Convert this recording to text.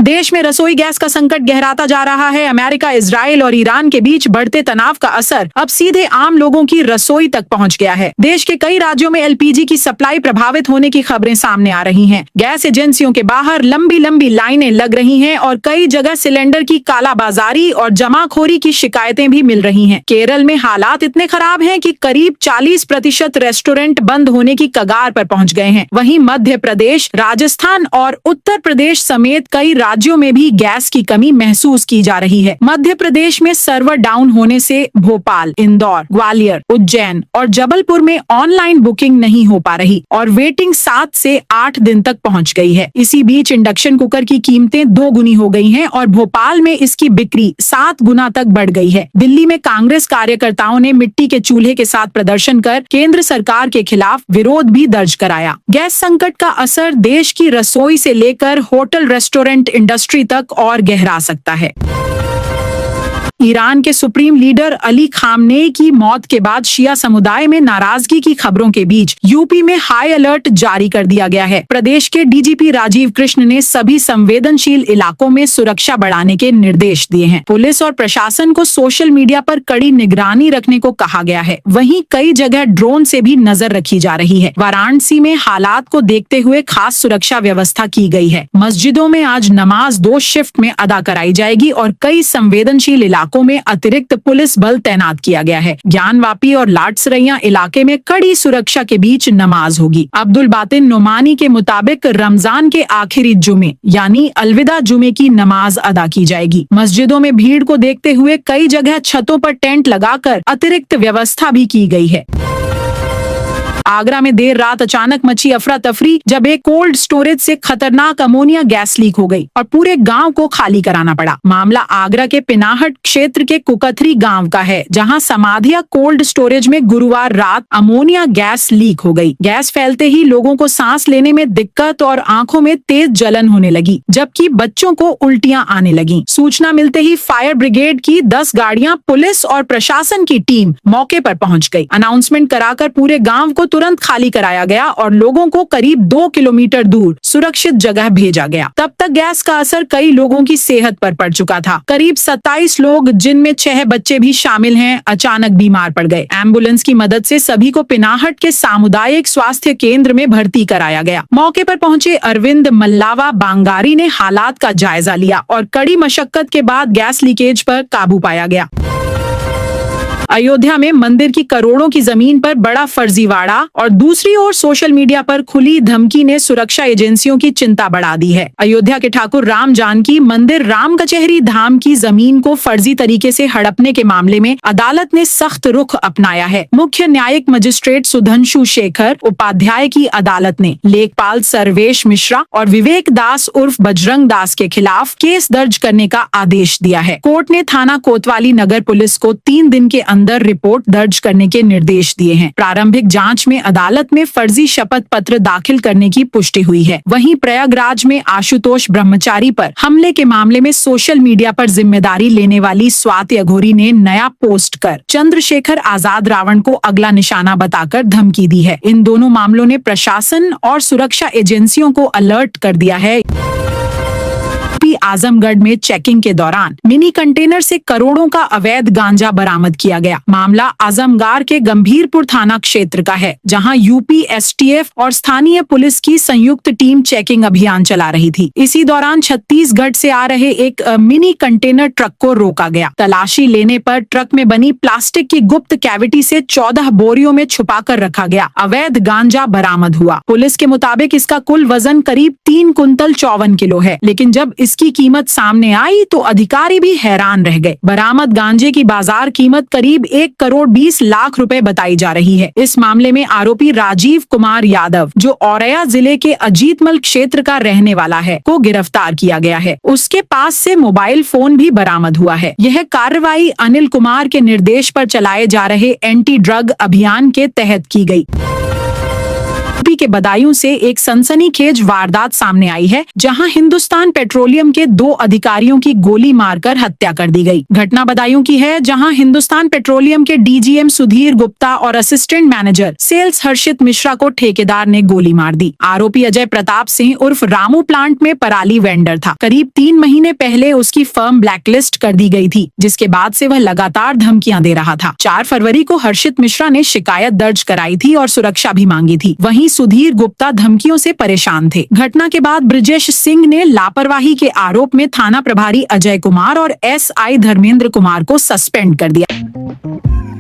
देश में रसोई गैस का संकट गहराता जा रहा है। अमेरिका, इजराइल और ईरान के बीच बढ़ते तनाव का असर अब सीधे आम लोगों की रसोई तक पहुंच गया है। देश के कई राज्यों में एलपीजी की सप्लाई प्रभावित होने की खबरें सामने आ रही हैं। गैस एजेंसियों के बाहर लंबी लंबी लाइनें लग रही हैं और कई जगह सिलेंडर की कालाबाजारी और जमाखोरी की शिकायतें भी मिल रही हैं। केरल में हालात इतने खराब हैं कि करीब 40% रेस्टोरेंट बंद होने की कगार पर पहुंच गए हैं। वहीं मध्य प्रदेश, राजस्थान और उत्तर प्रदेश समेत कई राज्यों में भी गैस की कमी महसूस की जा रही है। मध्य प्रदेश में सर्वर डाउन होने से भोपाल, इंदौर, ग्वालियर, उज्जैन और जबलपुर में ऑनलाइन बुकिंग नहीं हो पा रही और वेटिंग 7 से 8 दिन तक पहुंच गई है। इसी बीच इंडक्शन कुकर की कीमतें 2 गुनी हो गई हैं और भोपाल में इसकी बिक्री 7 गुना तक बढ़ गई है। दिल्ली में कांग्रेस कार्यकर्ताओं ने मिट्टी के चूल्हे के साथ प्रदर्शन कर केंद्र सरकार के खिलाफ विरोध भी दर्ज कराया। गैस संकट का असर देश की रसोई से लेकर होटल रेस्टोरेंट इंडस्ट्री तक और गहरा सकता है। ईरान के सुप्रीम लीडर अली खामनेई की मौत के बाद शिया समुदाय में नाराजगी की खबरों के बीच यूपी में हाई अलर्ट जारी कर दिया गया है। प्रदेश के डीजीपी राजीव कृष्ण ने सभी संवेदनशील इलाकों में सुरक्षा बढ़ाने के निर्देश दिए हैं। पुलिस और प्रशासन को सोशल मीडिया पर कड़ी निगरानी रखने को कहा गया है। वहीं कई जगह ड्रोन से भी नजर रखी जा रही है। वाराणसी में हालात को देखते हुए खास सुरक्षा व्यवस्था की गई है। मस्जिदों में आज नमाज 2 शिफ्ट में अदा कराई जाएगी और कई संवेदनशील इलाकों में अतिरिक्त पुलिस बल तैनात किया गया है। ज्ञानवापी और लाटसरैया इलाके में कड़ी सुरक्षा के बीच नमाज होगी। अब्दुल बातिन नोमानी के मुताबिक रमजान के आखिरी जुमे यानी अलविदा जुमे की नमाज अदा की जाएगी। मस्जिदों में भीड़ को देखते हुए कई जगह छतों पर टेंट लगाकर अतिरिक्त व्यवस्था भी की गई है। आगरा में देर रात अचानक मची अफरा तफरी जब एक कोल्ड स्टोरेज से खतरनाक अमोनिया गैस लीक हो गई और पूरे गांव को खाली कराना पड़ा। मामला आगरा के पिनाहट क्षेत्र के कुकथरी गांव का है, जहां समाधिया कोल्ड स्टोरेज में गुरुवार रात अमोनिया गैस लीक हो गई। गैस फैलते ही लोगों को सांस लेने में दिक्कत और आंखों में तेज जलन होने लगी, जबकि बच्चों को उल्टियां आने लगी। सूचना मिलते ही फायर ब्रिगेड की 10 गाड़ियां, पुलिस और प्रशासन की टीम मौके पर पहुंच गई। अनाउंसमेंट कराकर पूरे गांव को तुरंत खाली कराया गया और लोगों को करीब 2 किलोमीटर दूर सुरक्षित जगह भेजा गया। तब तक गैस का असर कई लोगों की सेहत पर पड़ चुका था। करीब 27 लोग, जिनमें 6 बच्चे भी शामिल हैं, अचानक बीमार पड़ गए। एम्बुलेंस की मदद से सभी को पिनाहट के सामुदायिक स्वास्थ्य केंद्र में भर्ती कराया गया। मौके पर पहुंचे अरविंद मल्लावा बांगारी ने हालात का जायजा लिया और कड़ी मशक्कत के बाद गैस लीकेज पर काबू पाया गया। अयोध्या में मंदिर की करोड़ों की जमीन पर बड़ा फर्जीवाड़ा और दूसरी ओर सोशल मीडिया पर खुली धमकी ने सुरक्षा एजेंसियों की चिंता बढ़ा दी है। अयोध्या के ठाकुर राम जानकी मंदिर राम कचहरी धाम की जमीन को फर्जी तरीके से हड़पने के मामले में अदालत ने सख्त रुख अपनाया है। मुख्य न्यायिक मजिस्ट्रेट सुधांशु शेखर उपाध्याय की अदालत ने लेखपाल सर्वेश मिश्रा और विवेक दास उर्फ बजरंग दास के खिलाफ केस दर्ज करने का आदेश दिया है। कोर्ट ने थाना कोतवाली नगर पुलिस को 3 दिन के अंदर रिपोर्ट दर्ज करने के निर्देश दिए हैं। प्रारंभिक जांच में अदालत में फर्जी शपथ पत्र दाखिल करने की पुष्टि हुई है। वहीं प्रयागराज में आशुतोष ब्रह्मचारी पर हमले के मामले में सोशल मीडिया पर जिम्मेदारी लेने वाली स्वाति अघोरी ने नया पोस्ट कर चंद्रशेखर आजाद रावण को अगला निशाना बताकर धमकी दी है। इन दोनों मामलों ने प्रशासन और सुरक्षा एजेंसियों को अलर्ट कर दिया है। आजमगढ़ में चेकिंग के दौरान मिनी कंटेनर से करोड़ों का अवैध गांजा बरामद किया गया। मामला आजमगढ़ के गंभीरपुर थाना क्षेत्र का है, जहां यूपी एसटीएफ और स्थानीय पुलिस की संयुक्त टीम चेकिंग अभियान चला रही थी। इसी दौरान छत्तीसगढ़ से आ रहे एक मिनी कंटेनर ट्रक को रोका गया। तलाशी लेने पर ट्रक में बनी प्लास्टिक की गुप्त कैविटी से 14 बोरियों में छुपा कर रखा गया अवैध गांजा बरामद हुआ। पुलिस के मुताबिक इसका कुल वजन करीब 3 कुंतल 54 किलो है, लेकिन जब इसकी कीमत सामने आई तो अधिकारी भी हैरान रह गए। बरामद गांजे की बाजार कीमत करीब 1 करोड़ 20 लाख रुपए बताई जा रही है। इस मामले में आरोपी राजीव कुमार यादव, जो औरैया जिले के अजीतमल क्षेत्र का रहने वाला है, को गिरफ्तार किया गया है। उसके पास से मोबाइल फोन भी बरामद हुआ है। यह कार्रवाई अनिल कुमार के निर्देश पर चलाए जा रहे एंटी ड्रग अभियान के तहत की गई। यूपी के बदायूं से एक सनसनीखेज वारदात सामने आई है, जहां हिंदुस्तान पेट्रोलियम के 2 अधिकारियों की गोली मारकर हत्या कर दी गई। घटना बदायूं की है, जहां हिंदुस्तान पेट्रोलियम के डीजीएम सुधीर गुप्ता और असिस्टेंट मैनेजर सेल्स हर्षित मिश्रा को ठेकेदार ने गोली मार दी। आरोपी अजय प्रताप सिंह उर्फ रामू प्लांट में पराली वेंडर था। करीब 3 महीने पहले उसकी फर्म ब्लैकलिस्ट कर दी गई थी, जिसके बाद से वह लगातार धमकियां दे रहा था। 4 फरवरी को हर्षित मिश्रा ने शिकायत दर्ज कराई थी और सुरक्षा भी मांगी थी। वहीं सुधीर गुप्ता धमकियों से परेशान थे। घटना के बाद ब्रजेश सिंह ने लापरवाही के आरोप में थाना प्रभारी अजय कुमार और एसआई धर्मेंद्र कुमार को सस्पेंड कर दिया।